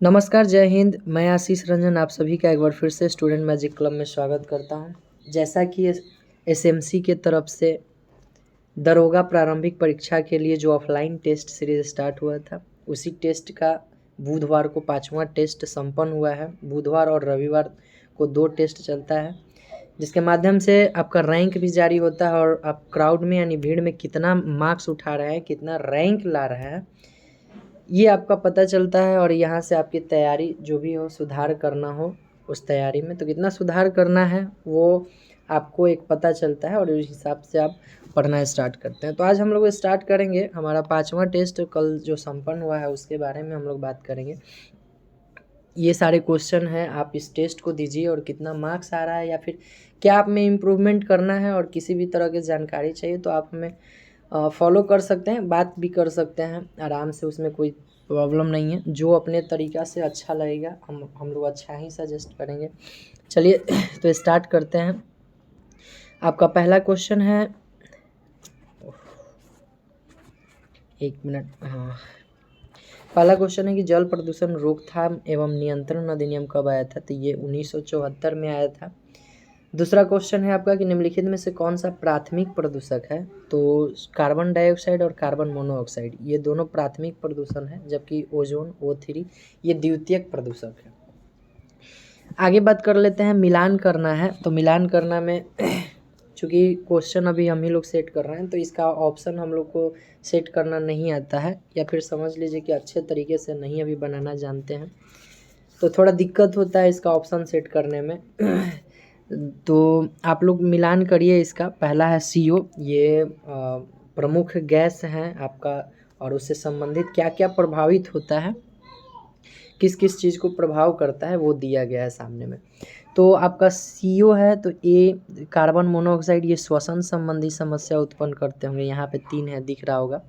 नमस्कार, जय हिंद। मैं आशीष रंजन आप सभी का एक बार फिर से स्टूडेंट मैजिक क्लब में स्वागत करता हूं। जैसा कि एसएमसी के तरफ से दरोगा प्रारंभिक परीक्षा के लिए जो ऑफलाइन टेस्ट सीरीज स्टार्ट हुआ था, उसी टेस्ट का बुधवार को 5वां टेस्ट संपन्न हुआ है। बुधवार और रविवार को 2 टेस्ट चलता है, जिसके माध्यम से आपका रैंक भी जारी होता है और आप क्राउड में यानी भीड़ में कितना मार्क्स उठा रहे हैं, कितना रैंक ला रहे हैं, ये आपका पता चलता है। और यहाँ से आपकी तैयारी जो भी हो, सुधार करना हो उस तैयारी में, तो कितना सुधार करना है वो आपको एक पता चलता है और उस हिसाब से आप पढ़ना स्टार्ट करते हैं। तो आज हम लोग स्टार्ट करेंगे हमारा 5वां टेस्ट कल जो संपन्न हुआ है उसके बारे में हम लोग बात करेंगे। ये सारे क्वेश्चन हैं, आप इस टेस्ट को दीजिए और कितना मार्क्स आ रहा है या फिर क्या आप में इम्प्रूवमेंट करना है और किसी भी तरह की जानकारी चाहिए तो आप हमें फॉलो कर सकते हैं, बात भी कर सकते हैं आराम से, उसमें कोई प्रॉब्लम नहीं है। जो अपने तरीक़ा से अच्छा लगेगा हम लोग अच्छा ही सजेस्ट करेंगे। चलिए तो स्टार्ट करते हैं। आपका पहला क्वेश्चन है, 1 मिनट, हाँ, पहला क्वेश्चन है कि जल प्रदूषण रोकथाम एवं नियंत्रण अधिनियम कब आया था? तो ये 1974 में आया था। दूसरा क्वेश्चन है आपका कि निम्नलिखित में से कौन सा प्राथमिक प्रदूषक है? तो कार्बन डाइऑक्साइड और कार्बन मोनोऑक्साइड ये दोनों प्राथमिक प्रदूषण है, जबकि ओजोन O3 ये द्वितीयक प्रदूषक है। आगे बात कर लेते हैं, मिलान करना है। तो मिलान करना में चूँकि क्वेश्चन अभी हम ही लोग सेट कर रहे हैं तो इसका ऑप्शन हम लोग को सेट करना नहीं आता है, या फिर समझ लीजिए कि अच्छे तरीके से नहीं अभी बनाना जानते हैं, तो थोड़ा दिक्कत होता है इसका ऑप्शन सेट करने में। तो आप लोग मिलान करिए इसका। पहला है CO, ये प्रमुख गैस हैं आपका और उससे संबंधित क्या क्या प्रभावित होता है, किस किस चीज़ को प्रभाव करता है वो दिया गया है सामने में। तो आपका CO है तो A कार्बन मोनोऑक्साइड, ये श्वसन संबंधी समस्या उत्पन्न करते होंगे, यहाँ पे 3 है दिख रहा होगा।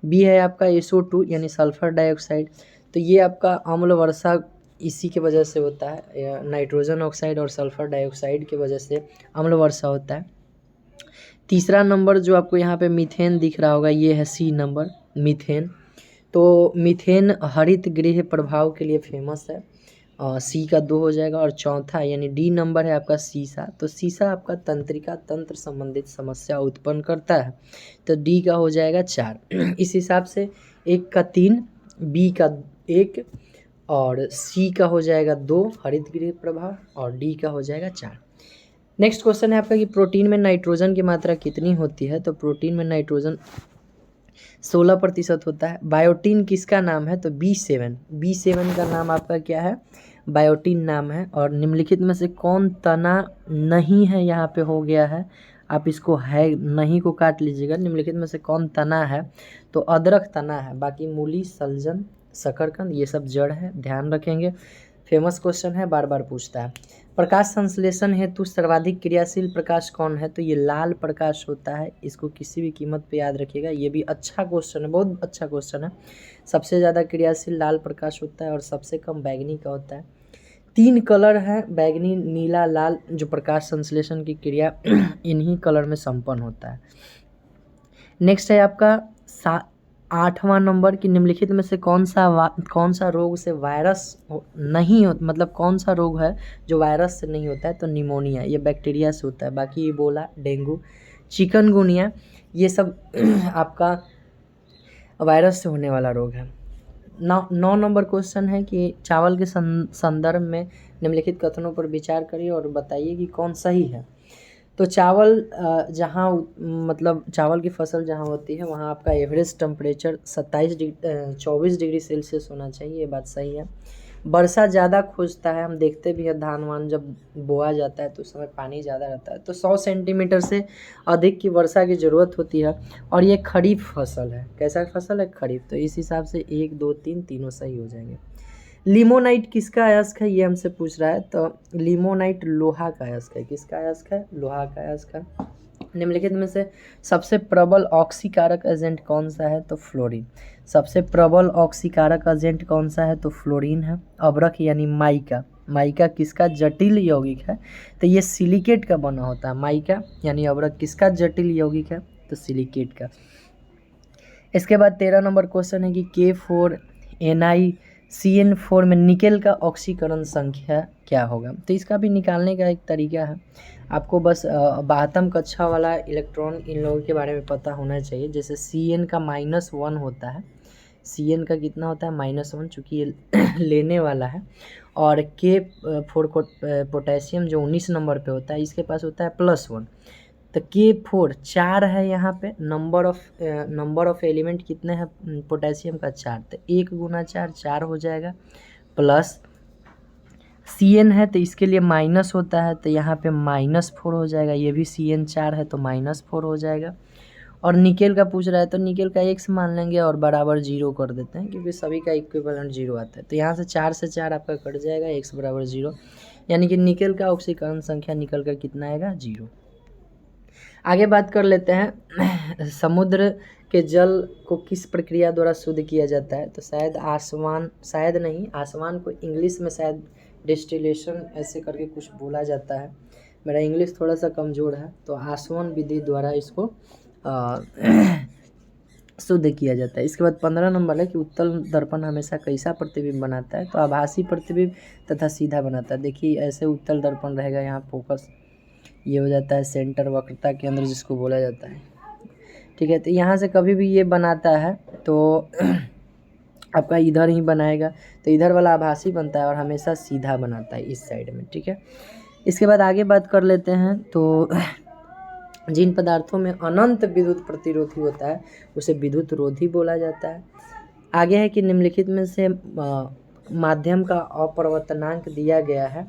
B है आपका SO2 यानी सल्फर डाइऑक्साइड, तो ये आपका अम्ल वर्षा इसी के वजह से होता है, नाइट्रोजन ऑक्साइड और सल्फर डाइऑक्साइड की वजह से अम्ल वर्षा होता है। तीसरा नंबर जो आपको यहाँ पे मीथेन दिख रहा होगा, ये है C नंबर, मीथेन। तो मीथेन हरित गृह प्रभाव के लिए फेमस है, C का 2 हो जाएगा। और चौथा यानी D नंबर है आपका सीसा, तो सीसा आपका तंत्रिका तंत्र संबंधित समस्या उत्पन्न करता है, तो D का हो जाएगा 4। इस हिसाब से 1 का 3, B का 1 और C का हो जाएगा 2 हरित गृह प्रभाव और D का हो जाएगा 4। नेक्स्ट क्वेश्चन है आपका कि प्रोटीन में नाइट्रोजन की मात्रा कितनी होती है? तो प्रोटीन में नाइट्रोजन 16% होता है। बायोटीन किसका नाम है? तो B7 का नाम आपका क्या है? बायोटीन नाम है। और निम्नलिखित में से कौन तना नहीं है? यहाँ पे हो गया है, आप इसको है नहीं को काट लीजिएगा। निम्नलिखित में से कौन तना है? तो अदरक तना है, बाकी मूली, सलजन, शकरकंद ये सब जड़ है, ध्यान रखेंगे। फेमस क्वेश्चन है, बार बार पूछता है। प्रकाश संश्लेषण हेतु सर्वाधिक क्रियाशील प्रकाश कौन है? तो ये लाल प्रकाश होता है, इसको किसी भी कीमत पे याद रखिएगा। ये भी अच्छा क्वेश्चन है, बहुत अच्छा क्वेश्चन है। सबसे ज़्यादा क्रियाशील लाल प्रकाश होता है और सबसे कम बैगनी का होता है। 3 कलर हैं, बैगनी, नीला, लाल, जो प्रकाश संश्लेषण की क्रिया इन्हीं कलर में संपन्न होता है। नेक्स्ट है आपका 8वां नंबर कि निम्नलिखित में से कौन सा रोग से वायरस नहीं हो, मतलब कौन सा रोग है जो वायरस से नहीं होता है? तो निमोनिया, ये बैक्टीरिया से होता है। बाकी इबोला, डेंगू, चिकनगुनिया ये सब आपका वायरस से होने वाला रोग है। 9 नंबर क्वेश्चन है कि चावल के संदर्भ में निम्नलिखित कथनों पर विचार करिए और बताइए कि कौन सही है। तो चावल जहाँ मतलब चावल की फसल जहाँ होती है वहाँ आपका एवरेज टेम्परेचर 24 डिग्री सेल्सियस होना चाहिए, ये बात सही है। वर्षा ज़्यादा खोजता है, हम देखते भी है धान वान जब बोआ जाता है तो उस समय पानी ज़्यादा रहता है, तो 100 सेंटीमीटर से अधिक की वर्षा की ज़रूरत होती है। और ये खरीफ फसल है, कैसा फसल है? खरीफ, तो इस हिसाब से 1 2 3 तीनों सही हो जाएंगे। लिमोनाइट किसका अयस्क है? ये हमसे पूछ रहा है, तो लिमोनाइट लोहा का अयस्क है। किसका अयस्क है? लोहा का अयस्क है। निम्नलिखित में से सबसे प्रबल ऑक्सीकारक एजेंट कौन सा है? तो फ्लोरीन। सबसे प्रबल ऑक्सीकारक एजेंट कौन सा है? तो फ्लोरीन है। अब्रक यानी माइका किसका जटिल यौगिक है? तो ये सिलिकेट का बना होता है। माइका यानी अब्रक किसका जटिल यौगिक है? तो सिलिकेट का। इसके बाद 13 नंबर क्वेश्चन है कि K4Ni CN4 में निकेल का ऑक्सीकरण संख्या क्या होगा? तो इसका भी निकालने का एक तरीका है, आपको बस 12वीं कक्षा वाला इलेक्ट्रॉन इन लोगों के बारे में पता होना चाहिए। जैसे Cn का -1 होता है, Cn का कितना होता है -1, चूँकि ये लेने वाला है। और K4 को पोटेशियम जो 19 नंबर पे होता है, इसके पास होता है +1। तो K4 4 है यहाँ पे। नंबर ऑफ एलिमेंट कितने हैं पोटेशियम का? 4। तो 1 × 4 4 हो जाएगा, प्लस Cn है तो इसके लिए माइनस होता है, तो यहाँ पे -4 हो जाएगा। ये भी Cn 4 है तो -4 हो जाएगा। और निकेल का पूछ रहा है तो निकेल का x मान लेंगे और बराबर 0 कर देते हैं, क्योंकि सभी का इक्विवेलेंट 0 आता है। तो यहाँ से 4 से 4 आपका कट जाएगा, x बराबर 0, यानी कि निकेल का ऑक्सीकरण संख्या निकल कर कितना आएगा? 0। आगे बात कर लेते हैं समुद्र के जल को किस प्रक्रिया द्वारा शुद्ध किया जाता है? तो आसमान को इंग्लिश में शायद डिस्टिलेशन ऐसे करके कुछ बोला जाता है। मेरा इंग्लिश थोड़ा सा कमज़ोर है, तो आसवन विधि द्वारा इसको शुद्ध किया जाता है। इसके बाद 15 नंबर है कि उत्तल दर्पण हमेशा कैसा प्रतिबिंब बनाता है? तो आभासी प्रतिबिंब तथा सीधा बनाता है। देखिए ऐसे उत्तल दर्पण रहेगा, यहाँ फोकस ये हो जाता है सेंटर वक्रता के अंदर, जिसको बोला जाता है। ठीक है, तो यहाँ से कभी भी ये बनाता है तो आपका इधर ही बनाएगा, तो इधर वाला आभासी बनता है और हमेशा सीधा बनाता है इस साइड में। ठीक है, इसके बाद आगे बात कर लेते हैं। तो जिन पदार्थों में अनंत विद्युत प्रतिरोधी होता है उसे विद्युत रोधी बोला जाता है। आगे है कि निम्नलिखित में से माध्यम का अपवर्तनांक दिया गया है,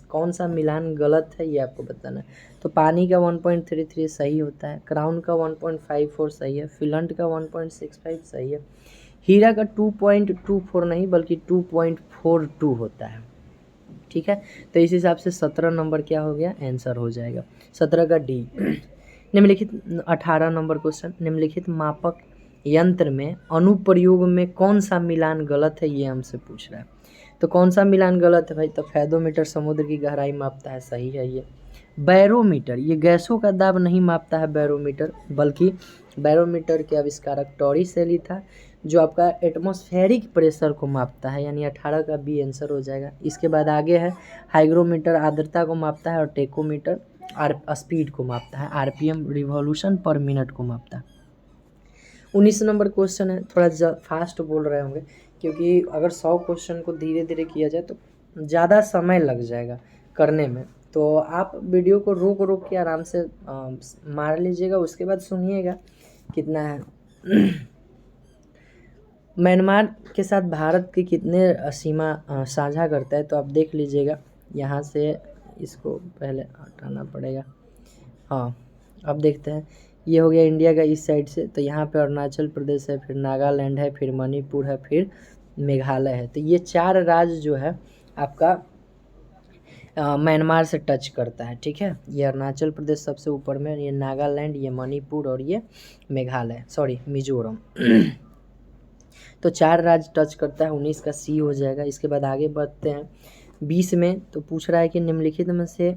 कौन सा मिलान गलत है ये आपको बताना है। तो पानी का 1.33 सही होता है, क्राउन का 1.54 सही है, फिलंट का 1.65 सही है, हीरा का 2.24 नहीं बल्कि 2.42 होता है। ठीक है, तो इस हिसाब से 17 नंबर क्या हो गया? आंसर हो जाएगा 17 का डी। निम्नलिखित 18 नंबर क्वेश्चन, निम्नलिखित मापक यंत्र में अनुप्रयोग में कौन सा मिलान गलत है, ये हमसे पूछ रहा है। तो कौन सा मिलान गलत है भाई? तो फेदोमीटर समुद्र की गहराई मापता है, सही है ये। बैरोमीटर ये गैसों का दाब नहीं मापता है बैरोमीटर, बल्कि बैरोमीटर के आविष्कारक टॉरिसेली था, जो आपका एटमॉस्फेरिक प्रेशर को मापता है, यानी 18 का बी आंसर हो जाएगा। इसके बाद आगे है हाइग्रोमीटर आर्द्रता को मापता है और टेकोमीटर स्पीड को मापता है, RPM रिवॉल्यूशन पर मिनट को मापता है। 19 नंबर क्वेश्चन है, थोड़ा फास्ट बोल रहे होंगे क्योंकि अगर 100 क्वेश्चन को धीरे धीरे किया जाए तो ज़्यादा समय लग जाएगा करने में, तो आप वीडियो को रोक रोक के आराम से मार लीजिएगा, उसके बाद सुनिएगा कितना है। म्यांमार के साथ भारत के कितने सीमा साझा करता है? तो आप देख लीजिएगा, यहाँ से इसको पहले हटाना पड़ेगा। हाँ, अब देखते हैं, ये हो गया इंडिया का इस साइड से, तो यहाँ पे अरुणाचल प्रदेश है, फिर नागालैंड है, फिर मणिपुर है, फिर मेघालय है। तो ये 4 राज्य जो है आपका म्यांमार से टच करता है। ठीक है, ये अरुणाचल प्रदेश सबसे ऊपर में, ये नागालैंड, ये मणिपुर और ये मेघालय, सॉरी मिजोरम। तो 4 राज्य टच करता है, 19 का सी हो जाएगा। इसके बाद आगे बढ़ते हैं 20 में, तो पूछ रहा है कि निम्नलिखित में से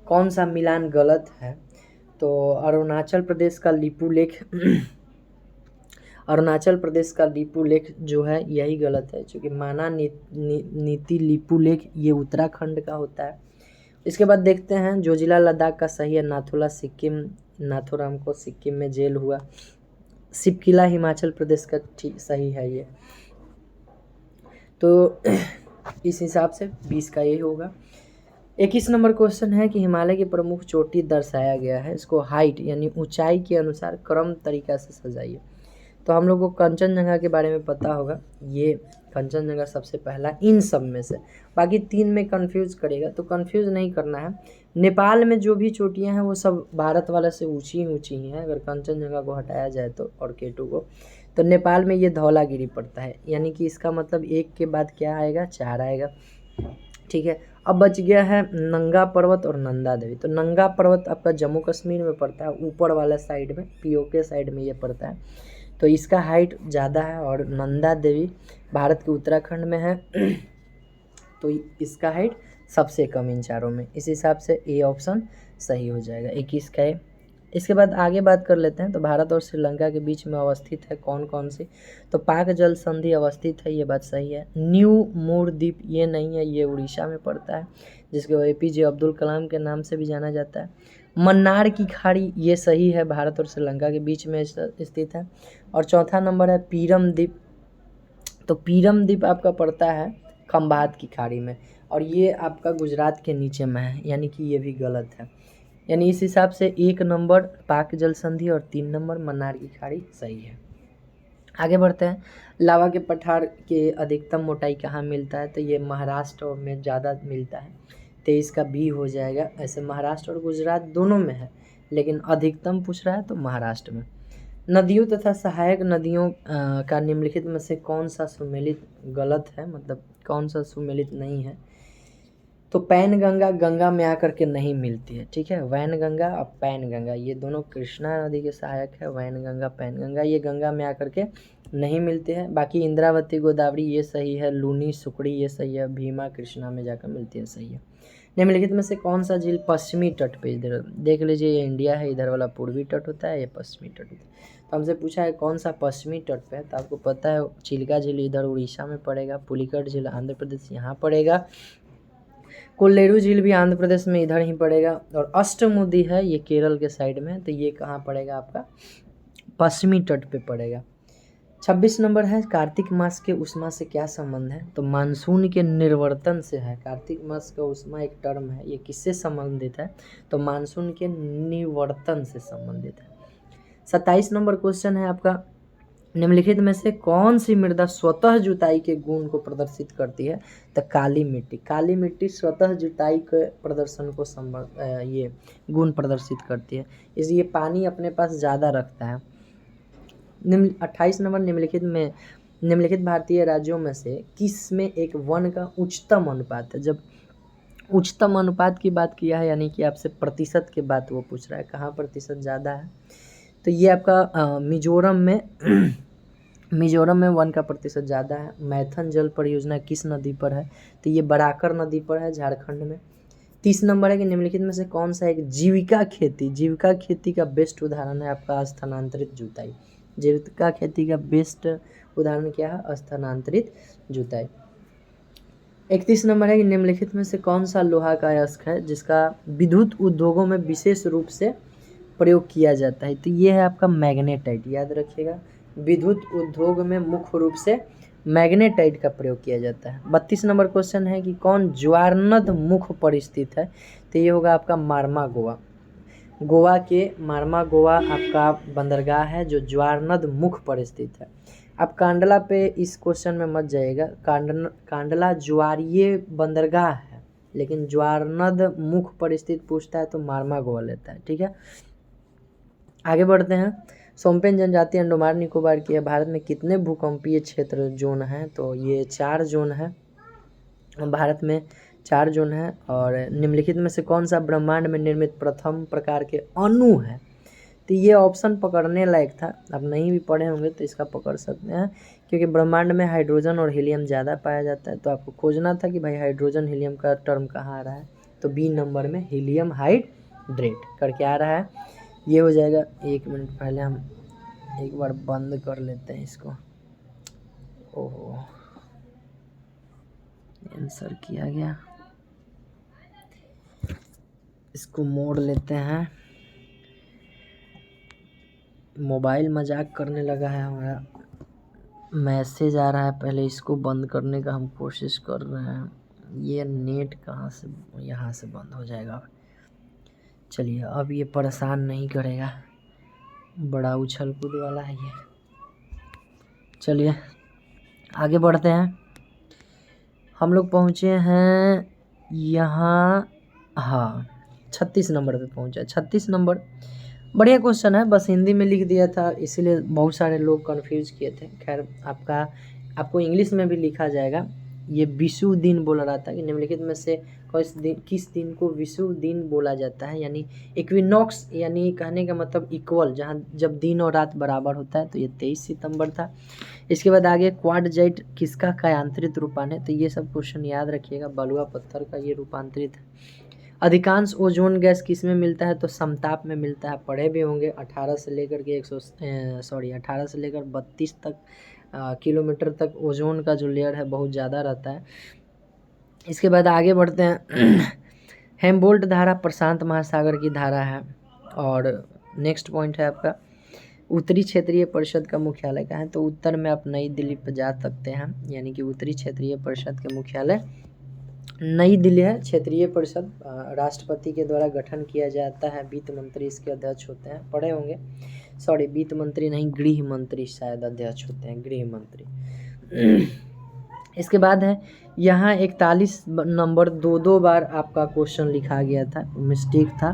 कौन सा मिलान गलत है? तो अरुणाचल प्रदेश का लिपुलेख जो है यही गलत है, क्योंकि माना नीति लिपुलेख ये उत्तराखंड का होता है। इसके बाद देखते हैं जो जिला लद्दाख का सही है, नाथुला सिक्किम, नाथुराम को सिक्किम में जेल हुआ। सिपकिला हिमाचल प्रदेश का ठीक सही है ये। तो इस हिसाब से 20 का ये होगा। 21 नंबर क्वेश्चन है कि हिमालय की प्रमुख चोटी दर्शाया गया है, इसको हाइट यानी ऊंचाई के अनुसार क्रम तरीका से सजाइए। तो हम लोग को कंचनजंगा के बारे में पता होगा, ये कंचनजंगा सबसे पहला इन सब में से, बाकी 3 में कंफ्यूज करेगा, तो कंफ्यूज नहीं करना है। नेपाल में जो भी चोटियां हैं वो सब भारत वाले से ऊंची ही हैं, अगर कंचनजंगा को हटाया जाए तो, और K2 को। तो नेपाल में ये धौलागिरी पड़ता है, यानी कि इसका मतलब 1 के बाद क्या आएगा? 4 आएगा। ठीक है, अब बच गया है नंगा पर्वत और नंदा देवी। तो नंगा पर्वत आपका जम्मू कश्मीर में पड़ता है, ऊपर वाला साइड में, POK साइड में ये पड़ता है, तो इसका हाइट ज़्यादा है। और नंदा देवी भारत के उत्तराखंड में है, तो इसका हाइट सबसे कम इन चारों में। इस हिसाब से ए ऑप्शन सही हो जाएगा। 21 का इसके बाद आगे बात कर लेते हैं। तो भारत और श्रीलंका के बीच में अवस्थित है कौन कौन सी, तो पाक जल संधि अवस्थित है, ये बात सही है। न्यू मूर द्वीप ये नहीं है, ये उड़ीसा में पड़ता है, जिसको APJ अब्दुल कलाम के नाम से भी जाना जाता है। मन्नार की खाड़ी ये सही है, भारत और श्रीलंका के बीच में स्थित है। और चौथा नंबर है पीरम द्वीप, तो पीरम द्वीप आपका पड़ता है खंभात की खाड़ी में, और ये आपका गुजरात के नीचे में है, यानी कि ये भी गलत है। यानी इस हिसाब से 1 नंबर पाक जल संधि और 3 नंबर मन्नार की खाड़ी सही है। आगे बढ़ते हैं। लावा के पठार के अधिकतम मोटाई कहाँ मिलता है, तो ये महाराष्ट्र में ज़्यादा मिलता है, 23 का B हो जाएगा। ऐसे महाराष्ट्र और गुजरात दोनों में है, लेकिन अधिकतम पूछ रहा है तो महाराष्ट्र में। नदियों तथा सहायक नदियों का निम्नलिखित में से कौन सा सुमेलित गलत है, मतलब कौन सा सुमेलित नहीं है, तो पैनगंगा गंगा में आकर के नहीं मिलती है, ठीक है। वैनगंगा और पैनगंगा ये दोनों कृष्णा नदी के सहायक है, वैनगंगा पैनगंगा ये गंगा में आकर के नहीं मिलते हैं। बाकी इंद्रावती गोदावरी ये सही है, लूनी सुकड़ी ये सही है, भीमा कृष्णा में जाकर मिलती है, सही है। निम्नलिखित में से कौन सा झील पश्चिमी तट पे, इधर देख लीजिए ये इंडिया है, इधर वाला पूर्वी तट होता है, ये पश्चिमी तट होता है। तो हमसे पूछा है कौन सा पश्चिमी तट पे है, तो आपको पता है चिल्का झील इधर उड़ीसा में पड़ेगा, पुलिकट झील आंध्र प्रदेश यहाँ पड़ेगा, कोल्लेरू झील भी आंध्र प्रदेश में इधर ही पड़ेगा, और अष्टमुदी है ये केरल के साइड में, तो ये कहाँ पड़ेगा आपका पश्चिमी तट पे पड़ेगा। 26 नंबर है कार्तिक मास के उष्मा से क्या संबंध है, तो मानसून के निर्वर्तन से है। कार्तिक मास का उष्मा एक टर्म है, ये किससे संबंधित है, तो मानसून के निवर्तन से संबंधित है। 27 नंबर क्वेश्चन है आपका, निम्नलिखित में से कौन सी मृदा स्वतः जुताई के गुण को प्रदर्शित करती है, तो काली मिट्टी। काली मिट्टी स्वतः जुताई के प्रदर्शन को ये गुण प्रदर्शित करती है, इसलिए पानी अपने पास ज़्यादा रखता है। 28 नंबर, निम्नलिखित भारतीय राज्यों में से किस में एक वन का उच्चतम अनुपात है। जब उच्चतम अनुपात की बात किया है, यानी कि आपसे प्रतिशत की बात वो पूछ रहा है, कहाँ प्रतिशत ज़्यादा है, तो ये आपका मिजोरम में वन का प्रतिशत ज़्यादा है। मैथन जल परियोजना किस नदी पर है, तो ये बराकर नदी पर है, झारखंड में। 30 नंबर है कि निम्नलिखित में से कौन सा एक जीविका खेती का बेस्ट उदाहरण है आपका स्थानांतरित जुताई। जीविका खेती का बेस्ट उदाहरण क्या है, स्थानांतरित जुताई। 31 नंबर है कि निम्नलिखित में से कौन सा लोहा का अयस्क है जिसका विद्युत उद्योगों में विशेष रूप से प्रयोग किया जाता है, तो ये है आपका मैग्नेटाइट, याद रखिएगा। विद्युत उद्योग में मुख्य रूप से मैग्नेटाइट का प्रयोग किया जाता है। 32 नंबर क्वेश्चन है कि कौन ज्वारनद मुख पर स्थित है, तो ये होगा आपका मार्मा गोवा। गोवा के मार्मा गोवा आपका बंदरगाह है जो ज्वारनद मुख पर स्थित है। आप कांडला पे इस क्वेश्चन में मत जाइएगा, कांडला ज्वारीय बंदरगाह है, लेकिन ज्वारनद मुख पर स्थित पूछता है तो मार्मा गोवा लेता है, ठीक है। आगे बढ़ते हैं। सोम्पेन जनजाति अंडमान निकोबार की है। भारत में कितने भूकंपीय क्षेत्र जोन हैं, तो ये 4 जोन है, भारत में 4 जोन है। और निम्नलिखित में से कौन सा ब्रह्मांड में निर्मित प्रथम प्रकार के अणु है, तो ये ऑप्शन पकड़ने लायक था, आप नहीं भी पढ़े होंगे तो इसका पकड़ सकते हैं, क्योंकि ब्रह्मांड में हाइड्रोजन और हीलियम ज़्यादा पाया जाता है, तो आपको खोजना था कि भाई हाइड्रोजन हीलियम का टर्म कहाँ आ रहा है, तो B नंबर में हीलियम हाइड्रेट करके आ रहा है, ये हो जाएगा। 1 मिनट पहले हम एक बार बंद कर लेते हैं इसको, ओहो आंसर किया गया, इसको मोड़ लेते हैं, मोबाइल मजाक करने लगा है हमारा, मैसेज आ रहा है, पहले इसको बंद करने का हम कोशिश कर रहे हैं, ये नेट कहाँ से, यहाँ से बंद हो जाएगा। चलिए अब ये परेशान नहीं करेगा, बड़ा उछल कूद वाला है ये। चलिए आगे बढ़ते हैं। हम लोग पहुँचे हैं यहाँ, हाँ 36 नंबर पे पहुँचा। 36 नंबर बढ़िया क्वेश्चन है, बस हिंदी में लिख दिया था इसीलिए बहुत सारे लोग कंफ्यूज किए थे। खैर आपको इंग्लिश में भी लिखा जाएगा। ये विषुव दिन बोला रहा था कि निम्नलिखित में से किस दिन को विषुव दिन बोला जाता है, यानी इक्विनॉक्स, यानी कहने का मतलब इक्वल, जहाँ जब दिन और रात बराबर होता है, तो ये 23 सितंबर था। इसके बाद आगे क्वाड्रजाइट किसका कायांतरित रूपांतर है, तो ये सब क्वेश्चन याद रखिएगा, बलुआ पत्थर का ये रूपांतरित है। अधिकांश ओजोन गैस किस में मिलता है? तो समताप में मिलता है, पढ़े भी होंगे। 18 से लेकर के 18 से लेकर 32 तक किलोमीटर तक ओजोन का जो लेयर है बहुत ज़्यादा रहता है। इसके बाद आगे बढ़ते हैं। हेम्बोल्ट धारा प्रशांत महासागर की धारा है। और नेक्स्ट पॉइंट है आपका उत्तरी क्षेत्रीय परिषद का मुख्यालय कहाँ है? तो उत्तर में आप नई दिल्ली पर जा सकते हैं, यानी कि उत्तरी क्षेत्रीय परिषद का मुख्यालय नई दिल्ली है। क्षेत्रीय परिषद राष्ट्रपति के द्वारा गठन किया जाता है, वित्त मंत्री इसके अध्यक्ष होते हैं, पढ़े होंगे। सॉरी, वित्त मंत्री नहीं, गृह मंत्री शायद अध्यक्ष होते हैं, गृह मंत्री। इसके बाद है यहाँ 41 नंबर 2 बार आपका क्वेश्चन लिखा गया था, मिस्टेक था,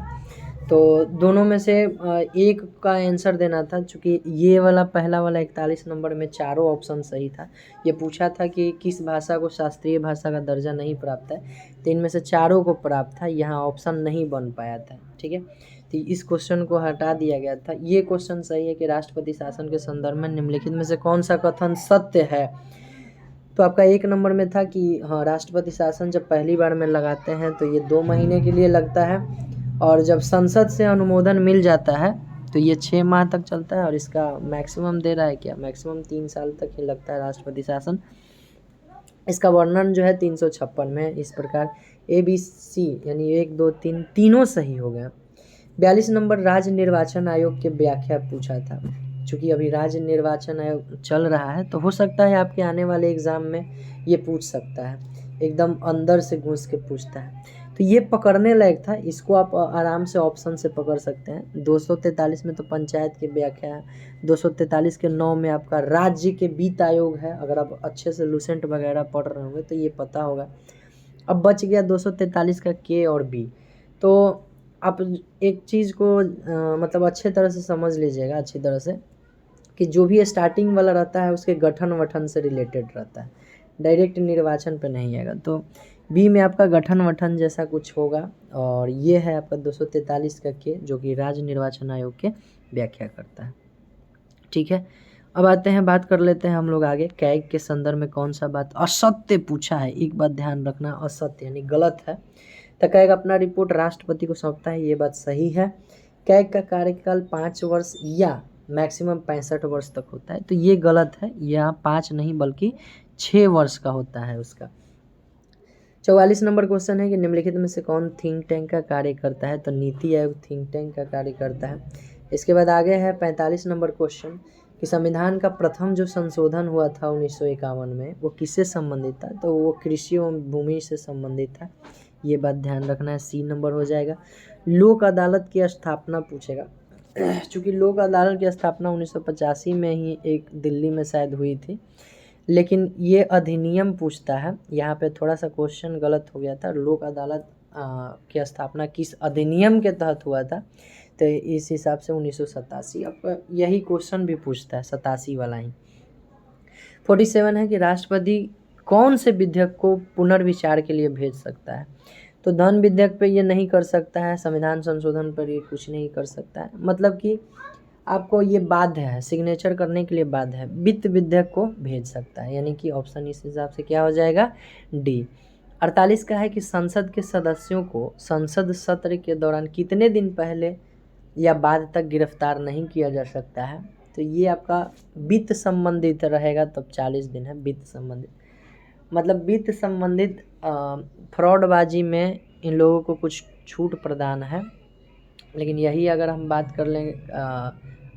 तो दोनों में से एक का आंसर देना था। चूँकि ये वाला पहला वाला 41 नंबर में चारों ऑप्शन सही था। ये पूछा था कि किस भाषा को शास्त्रीय भाषा का दर्जा नहीं प्राप्त है, तो इनमें से चारों को प्राप्त था, यहाँ ऑप्शन नहीं बन पाया था। ठीक है, तो इस क्वेश्चन को हटा दिया गया था। ये क्वेश्चन सही है कि राष्ट्रपति शासन के संदर्भ में निम्नलिखित में से कौन सा कथन सत्य है? तो आपका 1 नंबर में था कि हाँ, राष्ट्रपति शासन जब पहली बार में लगाते हैं तो ये 2 महीने के लिए लगता है, और जब संसद से अनुमोदन मिल जाता है तो ये 6 माह तक चलता है। और इसका मैक्सिमम दे रहा है क्या? मैक्सिमम 3 साल तक ही लगता है राष्ट्रपति शासन। इसका वर्णन जो है 356 में इस प्रकार ABC यानी 1 2 3 तीनों सही हो गए। 42 नंबर राज्य निर्वाचन आयोग की व्याख्या पूछा था। चूँकि अभी राज्य निर्वाचन आयोग चल रहा है तो हो सकता है आपके आने वाले एग्ज़ाम में ये पूछ सकता है, एकदम अंदर से घुस के पूछता है, तो ये पकड़ने लायक था। इसको आप आराम से ऑप्शन से पकड़ सकते हैं। 243 में तो पंचायत की व्याख्या है, 243 के 9 में आपका राज्य के वित्त आयोग है। अगर आप अच्छे से लूसेंट वगैरह पढ़ रहे होंगे तो ये पता होगा। अब बच गया 243 का K और B। तो आप एक चीज़ को मतलब अच्छे तरह से समझ लीजिएगा, अच्छी तरह से, कि जो भी स्टार्टिंग वाला रहता है उसके गठन वठन से रिलेटेड रहता है, डायरेक्ट निर्वाचन पे नहीं आएगा। तो बी में आपका गठन वठन जैसा कुछ होगा। और ये है आपका 243 का K, जो कि राज्य निर्वाचन आयोग के व्याख्या करता है। ठीक है, अब आते हैं, बात कर लेते हैं हम लोग आगे। कैग के संदर्भ में कौन सा बात असत्य पूछा है? एक बात ध्यान रखना, असत्य यानी गलत है। तो कैग अपना रिपोर्ट राष्ट्रपति को सौंपता है, ये बात सही है। कैग का कार्यकाल 5 वर्ष या मैक्सिमम 65 वर्ष तक होता है, तो ये गलत है। यहाँ 5 नहीं बल्कि 6 वर्ष का होता है उसका। 44 नंबर क्वेश्चन है कि निम्नलिखित में से कौन थिंक टैंक का कार्य करता है? तो नीति आयोग थिंक टैंक का कार्य करता है। इसके बाद आगे है 45 नंबर क्वेश्चन कि संविधान का प्रथम जो संशोधन हुआ था 1951 में, वो किससे संबंधित था? तो वो कृषि एवं भूमि से संबंधित था, ये बात ध्यान रखना है। C नंबर हो जाएगा। लोक अदालत की स्थापना पूछेगा। चूँकि लोक अदालत की स्थापना 1985 में ही एक दिल्ली में शायद हुई थी, लेकिन ये अधिनियम पूछता है। यहाँ पे थोड़ा सा क्वेश्चन गलत हो गया था। लोक अदालत की स्थापना किस अधिनियम के तहत हुआ था? तो इस हिसाब से 1987। अब यही क्वेश्चन भी पूछता है, 87 वाला ही। 47 है कि राष्ट्रपति कौन से विधेयक को पुनर्विचार के लिए भेज सकता है? तो धन विधेयक पे ये नहीं कर सकता है, संविधान संशोधन पर ये कुछ नहीं कर सकता है, मतलब कि आपको ये बाध्य है, सिग्नेचर करने के लिए बाध्य है। वित्त विधेयक को भेज सकता है, यानी कि ऑप्शन इस हिसाब से क्या हो जाएगा? D। 48 का है कि संसद के सदस्यों को संसद सत्र के दौरान कितने दिन पहले या बाद तक गिरफ्तार नहीं किया जा सकता है? तो ये आपका वित्त संबंधित रहेगा, तब 40 दिन है वित्त संबंधित। मतलब वित्त संबंधित फ्रॉडबाजी में इन लोगों को कुछ छूट प्रदान है, लेकिन यही अगर हम बात कर लेंगे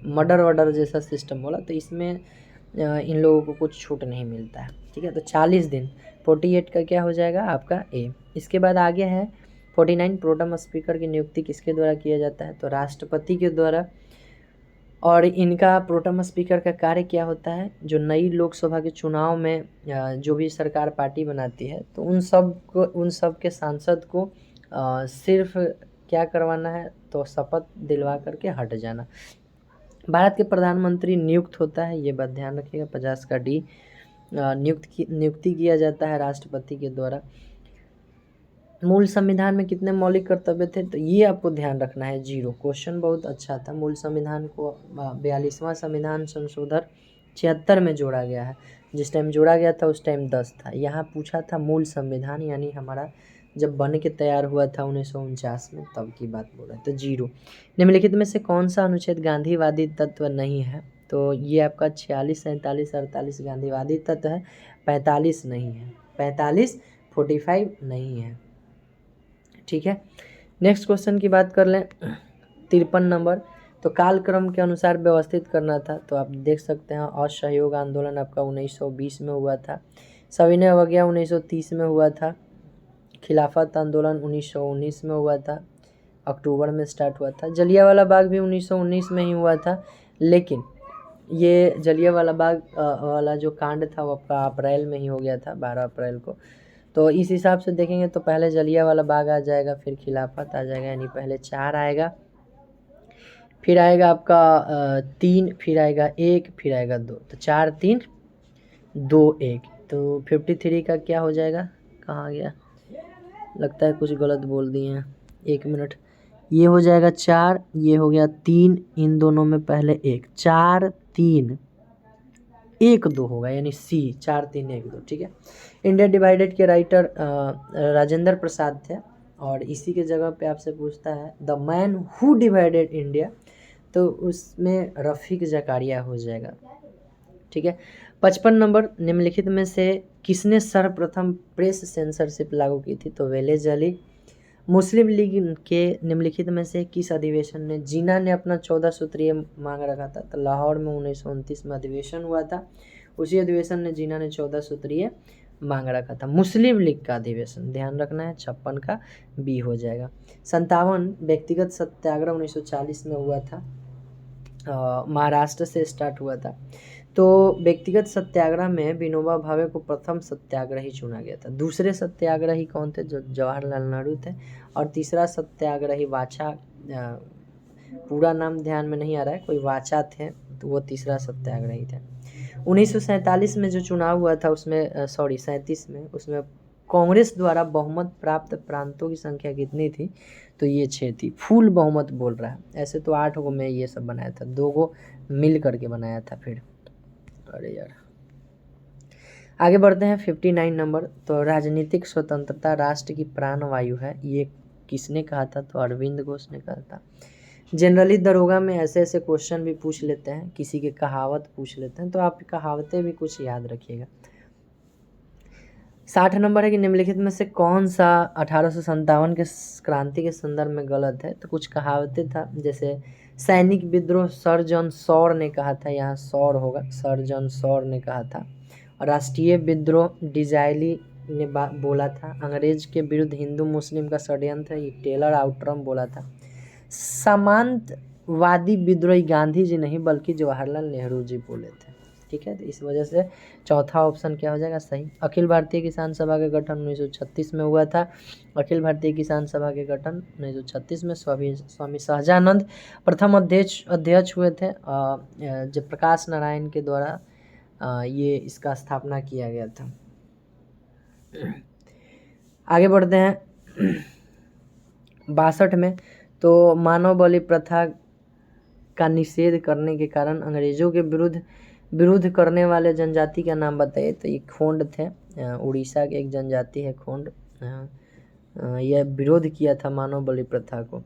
मर्डर वर्डर जैसा सिस्टम बोला, तो इसमें इन लोगों को कुछ छूट नहीं मिलता है। ठीक है, तो 40 दिन। 48 का क्या हो जाएगा? आपका A। इसके बाद आगे है 49, प्रोटेम स्पीकर की नियुक्ति किसके द्वारा किया जाता है? तो राष्ट्रपति के द्वारा। और इनका प्रोटेम स्पीकर का कार्य क्या होता है? जो नई लोकसभा के चुनाव में जो भी सरकार पार्टी बनाती है, तो उन सब के सांसद को सिर्फ क्या करवाना है? तो शपथ दिलवा करके हट जाना। भारत के प्रधानमंत्री नियुक्त होता है, ये बात ध्यान रखिएगा। 50 का D। नियुक्ति किया जाता है राष्ट्रपति के द्वारा। मूल संविधान में कितने मौलिक कर्तव्य थे? तो ये आपको ध्यान रखना है, 0। क्वेश्चन बहुत अच्छा था। मूल संविधान को 42वां संविधान संशोधन 76 में जोड़ा गया है। जिस टाइम जोड़ा गया था उस टाइम 10 था। यहाँ पूछा था मूल संविधान, यानी हमारा जब बन के तैयार हुआ था 1949 में, तब की बात बोल रहे हैं। तो 0। निम्नलिखित में से कौन सा अनुच्छेद गांधीवादी तत्व नहीं है? तो ये आपका 46, 47, 48 गांधीवादी तत्व है, 45 नहीं है, 45 45 नहीं है। ठीक है, नेक्स्ट क्वेश्चन की बात कर लें। 53 नंबर, तो कालक्रम के अनुसार व्यवस्थित करना था। तो आप देख सकते हैं असहयोग आंदोलन आपका 1920 में हुआ था, सविनय अवज्ञा 1930 में हुआ था, खिलाफत आंदोलन 1919 में हुआ था, अक्टूबर में स्टार्ट हुआ था, जलियांवाला बाग भी 1919 में ही हुआ था, लेकिन ये जलियांवाला बाग वाला जो कांड था वो आपका अप्रैल में ही हो गया था, 12 अप्रैल को। तो इस हिसाब से देखेंगे तो पहले जलियांवाला बाग आ जाएगा, फिर खिलाफत आ जाएगा, यानी पहले 4 आएगा, फिर आएगा आपका 3, फिर आएगा 1, फिर आएगा 2। तो 4 3 2 1। तो 53 का क्या हो जाएगा, कहाँ गया, लगता है कुछ गलत बोल दिए हैं, 1 मिनट। ये हो जाएगा 4, ये हो गया 3, इन दोनों में पहले 1, 4 3 1 2 होगा, यानी सी 4 3 1 2। ठीक है, इंडिया डिवाइडेड के राइटर राजेंद्र प्रसाद थे, और इसी के जगह पे आपसे पूछता है the man who divided India, तो उसमें रफ़ीक ज़कारिया हो जाएगा। ठीक है, 55 नंबर, निम्नलिखित में से किसने सर्वप्रथम प्रेस सेंसरशिप लागू की थी? तो वेलेज अली। मुस्लिम लीग के निम्नलिखित में से किस अधिवेशन ने जिन्ना ने अपना 14 सूत्रीय मांग रखा था? तो लाहौर में 1929 में अधिवेशन हुआ था, उसी अधिवेशन ने जिन्ना ने 14 सूत्रीय मांग रखा था। मुस्लिम लीग का अधिवेशन ध्यान रखना है, 56 का बी हो जाएगा। 57 व्यक्तिगत सत्याग्रह 1940 में हुआ था, महाराष्ट्र से स्टार्ट हुआ था। तो व्यक्तिगत सत्याग्रह में विनोबा भावे को प्रथम सत्याग्रही चुना गया था। दूसरे सत्याग्रही कौन थे? जो जवाहरलाल नेहरू थे। और तीसरा सत्याग्रही वाचा, पूरा नाम ध्यान में नहीं आ रहा है, कोई वाचा थे, तो वो तीसरा सत्याग्रही थे। 1947 में जो चुनाव हुआ था उसमें 37 में, उसमें कांग्रेस द्वारा बहुमत प्राप्त प्रांतों की संख्या कितनी थी? तो ये 6 थी। फुल बहुमत बोल रहा है, ऐसे तो 8 को मैं ये सब बनाया था, 2 को मिल करके बनाया था फिर। अरे यार, आगे बढ़ते हैं 59 नंबर। तो राजनीतिक स्वतंत्रता राष्ट्र की प्राण वायु है, ये किसने कहा था? तो अरविंद घोष ने कहा था। जनरली दरोगा में ऐसे ऐसे क्वेश्चन भी पूछ लेते हैं, किसी के कहावत पूछ लेते हैं, तो आप कहावतें भी कुछ याद रखिएगा। 60 नंबर है कि निम्नलिखित में से कौन सा 1857 के क्रांति के संदर्भ में गलत है? तो कुछ कहावतें था, जैसे सैनिक विद्रोह सर जॉन सॉर ने कहा था, यहाँ सॉर होगा, सर जॉन सॉर ने कहा था। और राष्ट्रीय विद्रोह डिजाइली ने बोला था। अंग्रेज के विरुद्ध हिंदू मुस्लिम का षड्यंत्र, ये टेलर आउट्रम बोला था। सामंतवादी विद्रोही गांधी जी नहीं बल्कि जवाहरलाल नेहरू जी बोले थे। ठीक है, तो इस वजह से चौथा ऑप्शन क्या हो जाएगा? सही। अखिल भारतीय किसान सभा का गठन 1936 में हुआ था। अखिल भारतीय किसान सभा के गठन 1936 में स्वामी सहजानंद प्रथम अध्यक्ष हुए थे, जयप्रकाश नारायण के द्वारा ये इसका स्थापना किया गया था। आगे बढ़ते हैं 62 में। तो मानव बलि प्रथा का निषेध करने के कारण अंग्रेजों के विरुद्ध करने वाले जनजाति का नाम बताइए। तो ये खोंड थे, उड़ीसा के एक जनजाति है खोंड, यह विरोध किया था मानव बलि प्रथा को।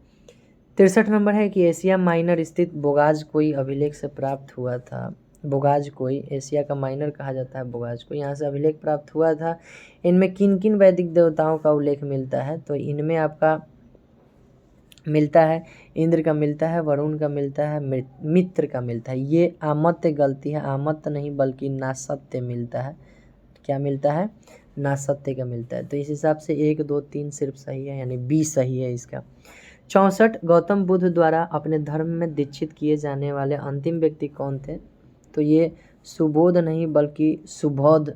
63 नंबर है कि एशिया माइनर स्थित बोगाज कोई अभिलेख से प्राप्त हुआ था। बोगाज कोई एशिया का माइनर कहा जाता है बोगाज को, यहाँ से अभिलेख प्राप्त हुआ था। इनमें किन किन वैदिक देवताओं का उल्लेख मिलता है? तो इनमें आपका मिलता है इंद्र का मिलता है, वरुण का मिलता है, मित्र का मिलता है। ये आमत्य गलती है, आमत्य नहीं बल्कि नासत्य मिलता है। क्या मिलता है? नासत्य का मिलता है। तो इस हिसाब से 1 2 3 सिर्फ सही है, यानी बी सही है इसका। 64 गौतम बुद्ध द्वारा अपने धर्म में दीक्षित किए जाने वाले अंतिम व्यक्ति कौन थे? तो ये सुबोध नहीं बल्कि सुबोध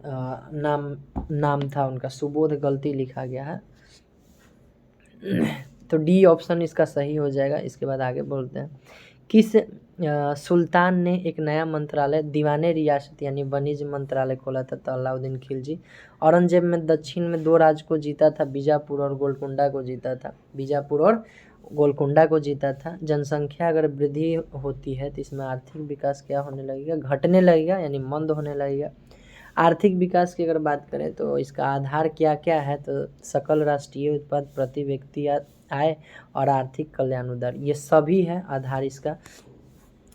नाम था उनका, सुबोध गलती लिखा गया है। तो डी ऑप्शन इसका सही हो जाएगा। इसके बाद आगे बोलते हैं, किस सुल्तान ने एक नया मंत्रालय दीवाने रियासत यानी वाणिज्य मंत्रालय खोला था? तो अलाउद्दीन खिलजी। औरंगजेब में दक्षिण में 2 राज्य को जीता था, बीजापुर और गोलकुंडा को जीता था, बीजापुर और गोलकुंडा को जीता था। जनसंख्या अगर वृद्धि होती है तो इसमें आर्थिक विकास क्या होने लगेगा? घटने लगेगा, यानी मंद होने लगेगा। आर्थिक विकास की अगर बात करें तो इसका आधार क्या क्या है, तो सकल राष्ट्रीय उत्पाद, प्रति व्यक्ति आय और आर्थिक कल्याण दर, ये सभी है आधार इसका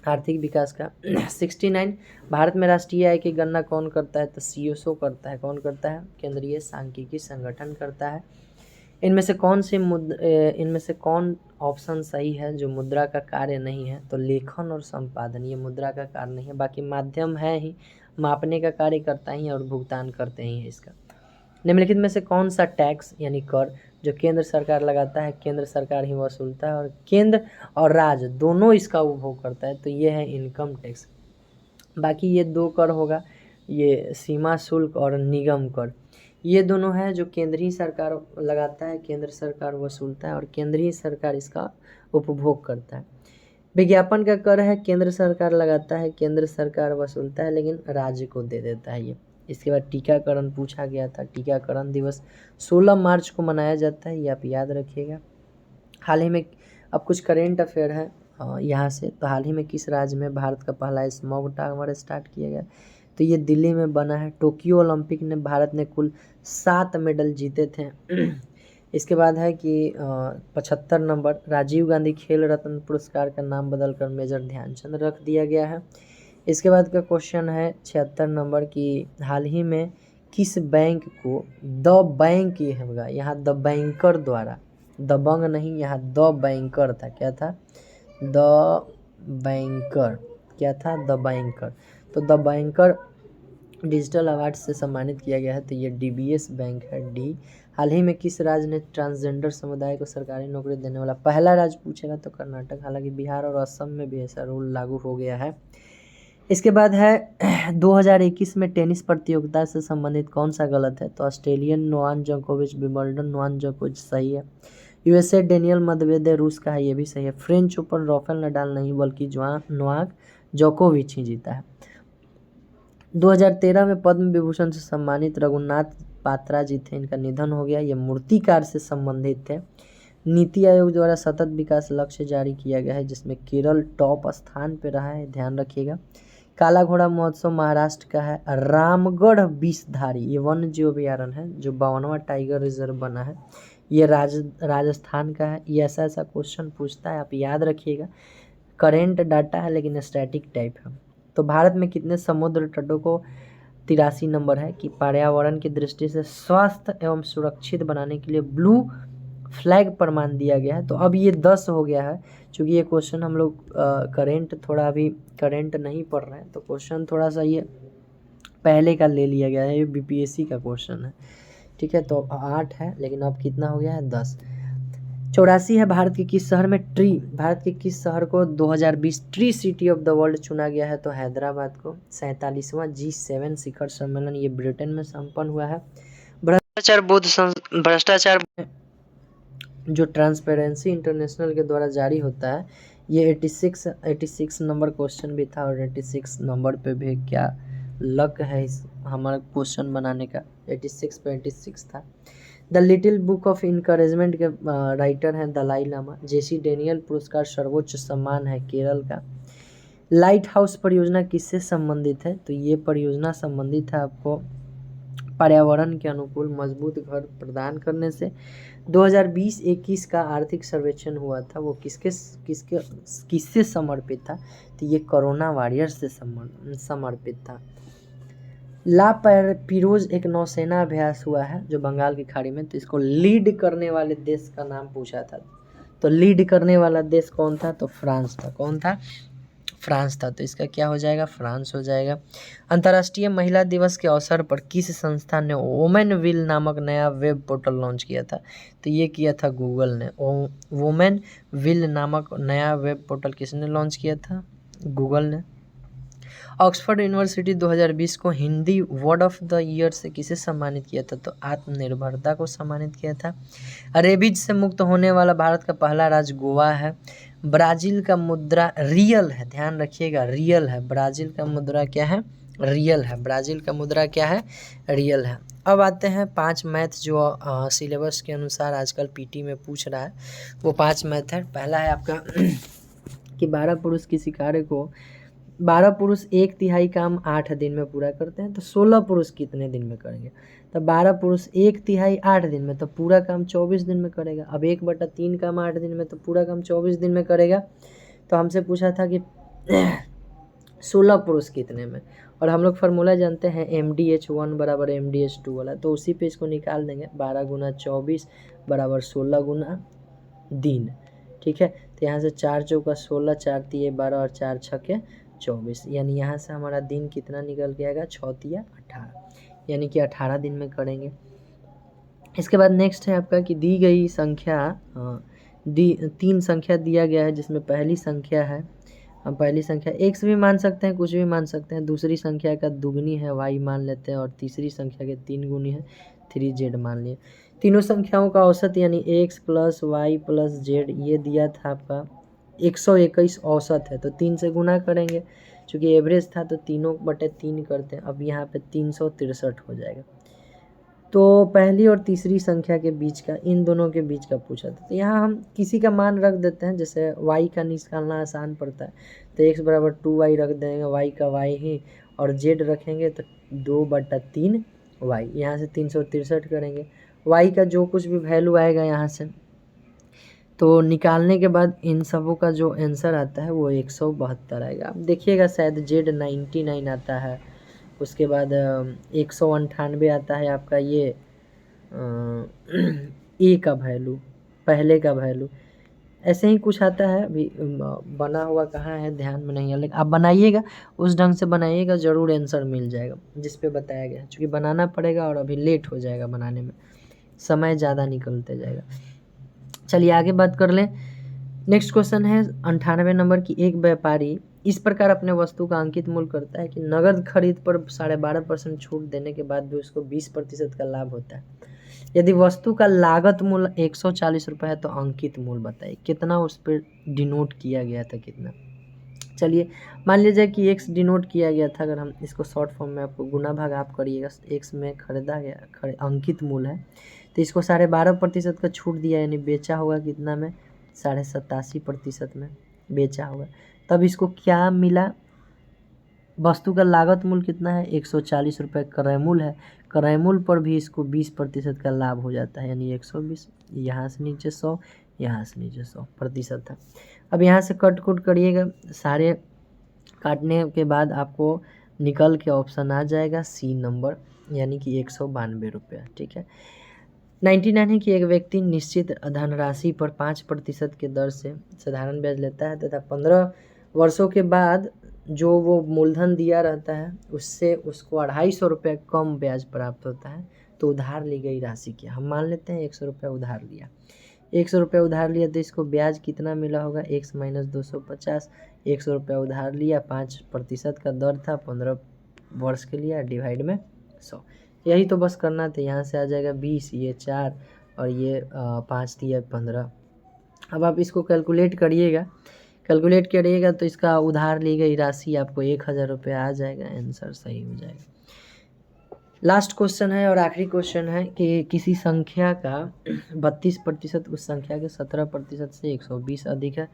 आर्थिक विकास का। 69 भारत में राष्ट्रीय आय की गणना कौन करता है, तो सीओसो करता है। कौन करता है, केंद्रीय सांख्यिकी संगठन करता है। इनमें से कौन ऑप्शन सही है जो मुद्रा का कार्य नहीं है, तो लेखन और संपादन, ये मुद्रा का कार्य नहीं है, बाकी माध्यम है ही, मापने का कार्य करता ही और भुगतान करते ही है इसका। निम्नलिखित में से कौन सा टैक्स यानी कर जो केंद्र सरकार लगाता है, केंद्र सरकार ही वसूलता है और केंद्र और राज्य दोनों इसका उपभोग करता है, तो ये है इनकम टैक्स। बाकी ये दो कर होगा, ये सीमा शुल्क और निगम कर, ये दोनों है जो केंद्रीय सरकार लगाता है, केंद्र सरकार वसूलता है और केंद्रीय सरकार इसका उपभोग करता है। विज्ञापन का कर है, केंद्र सरकार लगाता है, केंद्र सरकार वसूलता है, लेकिन राज्य को दे देता है ये। इसके बाद टीकाकरण पूछा गया था। टीकाकरण दिवस 16 मार्च को मनाया जाता है, ये आप याद रखिएगा। हाल ही में अब कुछ करेंट अफेयर है यहाँ से, तो हाल ही में किस राज्य में भारत का पहला स्मॉग टावर स्टार्ट किया गया, तो ये दिल्ली में बना है। टोक्यो ओलंपिक में भारत ने कुल 7 मेडल जीते थे। इसके बाद है कि 75 नंबर राजीव गांधी खेल रत्न पुरस्कार का नाम बदलकर मेजर ध्यानचंद रख दिया गया है। इसके बाद का क्वेश्चन है 76 नंबर की हाल ही में किस बैंक को द बैंक, ये होगा यहाँ द बैंकर द्वारा, दबंग नहीं, यहाँ द बैंकर था, क्या था, द बैंकर, क्या था, द बैंकर, तो द बैंकर डिजिटल अवार्ड से सम्मानित किया गया है, तो ये डीबीएस बैंक है, डी। हाल ही में किस राज्य ने ट्रांसजेंडर समुदाय को सरकारी नौकरी देने वाला पहला राज्य पूछेगा, तो कर्नाटक। हालांकि बिहार और असम में भी ऐसा रूल लागू हो गया है। इसके बाद है 2021 में टेनिस प्रतियोगिता से संबंधित कौन सा गलत है, तो ऑस्ट्रेलियन नोवाक जोकोविच, विंबलडन नोवाक जोकोविच सही है। यूएसए डेनियल मेदवेदेव रूस का है, ये भी सही है। फ्रेंच ओपन राफेल नडाल नहीं बल्कि नोवाक जोकोविच ही जीता है। 2013 में पद्म विभूषण से सम्मानित रघुनाथ पात्रा जी थे, इनका निधन हो गया, ये मूर्तिकार से संबंधित थे। नीति आयोग द्वारा सतत विकास लक्ष्य जारी किया गया है जिसमें केरल टॉप स्थान पे रहा है, ध्यान रखिएगा। काला घोड़ा महोत्सव महाराष्ट्र का है। रामगढ़ विषधारी, ये वन्य जीव अभयारण्य है जो 52वां टाइगर रिजर्व बना है, ये राजस्थान का है। ये ऐसा क्वेश्चन पूछता है, आप याद रखिएगा। करेंट डाटा है लेकिन स्टैटिक टाइप है। तो भारत में कितने समुद्र तटों को 83 नंबर है कि पर्यावरण की दृष्टि से स्वस्थ एवं सुरक्षित बनाने के लिए ब्लू फ्लैग प्रमाण दिया गया है, तो अब ये 10 हो गया है। क्योंकि ये क्वेश्चन हम लोग करेंट थोड़ा अभी करेंट नहीं पढ़ रहे हैं, तो क्वेश्चन थोड़ा सा ये पहले का ले लिया गया है, ये बीपीएससी का क्वेश्चन है, ठीक है। तो 8 है लेकिन अब कितना हो गया है, 10। 84 है भारत के किस शहर में भारत के किस शहर को 2020 tree city of the world चुना गया है, तो हैदराबाद को। 47वां G7 शिखर सम्मेलन ये ब्रिटेन में संपन्न हुआ है। भ्रष्टाचार जो ट्रांसपेरेंसी इंटरनेशनल के द्वारा जारी होता है, ये 86 नंबर क्वेश्चन भी था और 86 नंबर पे भी क्या लक है इस हमारा क्वेश्चन बनाने का, 86 पे 86 था। The little book of encouragement के राइटर हैं दलाई लामा। जेसी डेनियल पुरस्कार सर्वोच्च सम्मान है केरल का। लाइट हाउस परियोजना किससे संबंधित है, तो ये परियोजना संबंधित है आपको पर्यावरण के अनुकूल मजबूत घर प्रदान करने से। 2020-21 का आर्थिक सर्वेक्षण हुआ था, वो किससे समर्पित था, तो ये कोरोना वॉरियर्स से समर्पित था। ला पिरोज एक नौसेना अभ्यास हुआ है जो बंगाल की खाड़ी में, तो इसको लीड करने वाले देश का नाम पूछा था, तो लीड करने वाला देश कौन था, तो फ्रांस था। कौन था, फ्रांस था, तो इसका क्या हो जाएगा, फ्रांस हो जाएगा। अंतर्राष्ट्रीय महिला दिवस के अवसर पर किस संस्था ने वोमेन विल नामक नया वेब पोर्टल लॉन्च किया था, तो ये किया था गूगल ने। वोमेन विल नामक नया वेब पोर्टल किसने लॉन्च किया था, गूगल ने। ऑक्सफोर्ड यूनिवर्सिटी 2020 को Hindi word of the year से किसे सम्मानित किया था, तो आत्मनिर्भरता को सम्मानित किया था। रेबीज से मुक्त होने वाला भारत का पहला राज्य गोवा है। ब्राज़ील का मुद्रा रियल है, ध्यान रखिएगा, रियल है। ब्राज़ील का मुद्रा क्या है, रियल है। ब्राज़ील का मुद्रा क्या है, रियल है। अब आते हैं 5 मैथ जो सिलेबस के अनुसार आजकल पीटी में पूछ रहा है, वो 5 मैथ है। पहला है आपका कि 12 पुरुष किसी कार्य को 12 पुरुष 1/3 काम 8 दिन में पूरा करते हैं, तो 16 पुरुष कितने दिन में करेंगे? तो 12 पुरुष 1/3 8 दिन में, तो पूरा काम 24 दिन में करेगा। अब 1/3 काम 8 दिन में, तो पूरा काम 24 दिन में करेगा। तो हमसे पूछा था कि 16 पुरुष कितने में, और हम लोग फार्मूला जानते हैं MDH1 बराबर MDH2 वाला, तो उसी पे इसको निकाल देंगे। 12 गुना 24 बराबर 16 गुना दिन, ठीक है। तो यहाँ से 4 चौका 16, 4 तिये 12 और 4 छक्के 24, यानी यहाँ से हमारा दिन कितना निकल के आएगा? 6 तिया 18, यानी कि 18 दिन में करेंगे। इसके बाद नेक्स्ट है आपका कि दी गई संख्या 3 संख्या दिया गया है, जिसमें पहली संख्या है, हम पहली संख्या x भी मान सकते हैं, कुछ भी मान सकते हैं। दूसरी संख्या का दुगनी है y मान लेते हैं, और तीसरी संख्या के 3 गुनी है 3z मान लिए। तीनों संख्याओं का औसत यानी x plus y plus z ये दिया था आपका 121 औसत है, तो 3 से गुना करेंगे। चूँकि एवरेज था तो 3/3 करते हैं। अब यहाँ पे 363 हो जाएगा। तो पहली और तीसरी संख्या के बीच का, इन दोनों के बीच का पूछा था, तो यहाँ हम किसी का मान रख देते हैं। जैसे y का निकालना आसान पड़ता है, तो x बराबर 2y रख देंगे, y का y ही, और z रखेंगे तो 2/3y। यहाँ से 363 करेंगे, y का जो कुछ भी वैल्यू आएगा यहाँ से, तो निकालने के बाद इन सबों का जो आंसर आता है वो 172 आएगा। अब देखिएगा शायद z 99 आता है, उसके बाद 198 आता है आपका ये ए का वैल्यू, पहले का वैल्यू, ऐसे ही कुछ आता है। अभी बना हुआ कहाँ है ध्यान में नहीं है, लेकिन आप बनाइएगा, उस ढंग से बनाइएगा, ज़रूर आंसर मिल जाएगा जिस पे बताया गया है। चूँकि बनाना पड़ेगा और अभी लेट हो जाएगा बनाने में, समय ज़्यादा निकलते जाएगा। चलिए आगे बात कर लें। नेक्स्ट क्वेश्चन है 98 नंबर की, एक व्यापारी इस प्रकार अपने वस्तु का अंकित मूल्य करता है कि नगद खरीद पर 12.5% छूट देने के बाद भी उसको 20% का लाभ होता है। यदि वस्तु का लागत मूल्य 140 रुपये है तो अंकित मूल्य बताइए। कितना उस पर डिनोट किया गया था, कितना? चलिए मान लीजिए कि x डिनोट किया गया था। अगर हम इसको शॉर्ट फॉर्म में आपको गुना भाग आप करिएगा, x में खरीदा गया अंकित मूल्य है, तो इसको 12.5% का छूट दिया, यानी बेचा होगा कितना में? 87.5% में बेचा होगा। तब इसको क्या मिला? वस्तु का लागत मूल्य कितना है? 140 रुपये क्रय मूल्य है। क्रय मूल्य पर भी इसको 20% का लाभ हो जाता है, यानी 120। यहाँ से नीचे 100, यहाँ से नीचे 100% था। अब यहाँ से कट कुट करिएगा, सारे काटने के बाद आपको निकल के ऑप्शन आ जाएगा सी नंबर, यानी कि 192 रुपये, ठीक है। 99 है कि एक व्यक्ति निश्चित धनराशि पर 5% के दर से साधारण ब्याज लेता है तथा 15 वर्षों के बाद जो वो मूलधन दिया रहता है उससे उसको 250 रुपये कम ब्याज प्राप्त होता है। तो उधार ली गई राशि क्या? हम मान लेते हैं 100 रुपये उधार लिया, 100 रुपये उधार लिया, तो इसको ब्याज कितना मिला होगा? x minus 250। 100 रुपये उधार लिया, 5% का दर था, 15 वर्ष के लिए, डिवाइड में 100। यही तो बस करना था। यहाँ से आ जाएगा 20, ये 4 और ये 5 दिया 15। अब आप इसको कैलकुलेट करिएगा, कैलकुलेट करिएगा तो इसका उधार ली गई राशि आपको 1000 रुपये आ जाएगा, आंसर सही हो जाएगा। लास्ट क्वेश्चन है और आखिरी क्वेश्चन है कि किसी संख्या का 32% उस संख्या के 17% से 120 अधिक है,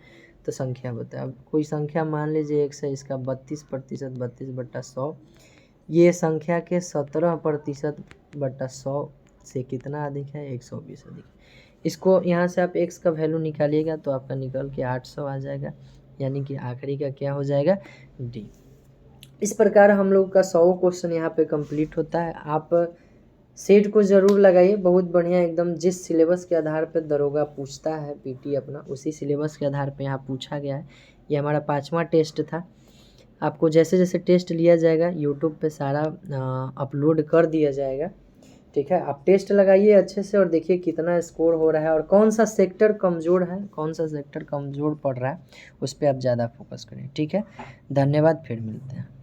तो संख्या बताए। अब कोई संख्या मान लीजिए x है, इसका 32%, 32/100, ये संख्या के 17%/100 से कितना अधिक है? 120 अधिक। इसको यहाँ से आप x का वैल्यू निकालिएगा तो आपका निकल के 800 आ जाएगा, यानी कि आखिरी का क्या हो जाएगा? डी। इस प्रकार हम लोग का 100 क्वेश्चन यहाँ पे कंप्लीट होता है। आप सेट को ज़रूर लगाइए, बहुत बढ़िया एकदम। जिस सिलेबस के आधार पर दरोगा पूछता है पीटी अपना, उसी सिलेबस के आधार पे यहाँ पूछा गया है। ये हमारा 5वां टेस्ट था। आपको जैसे जैसे टेस्ट लिया जाएगा यूट्यूब पे सारा अपलोड कर दिया जाएगा, ठीक है। आप टेस्ट लगाइए अच्छे से और देखिए कितना स्कोर हो रहा है और कौन सा सेक्टर कमज़ोर है, कौन सा सेक्टर कमज़ोर पड़ रहा है, उस पर आप ज़्यादा फोकस करें, ठीक है। धन्यवाद, फिर मिलते हैं।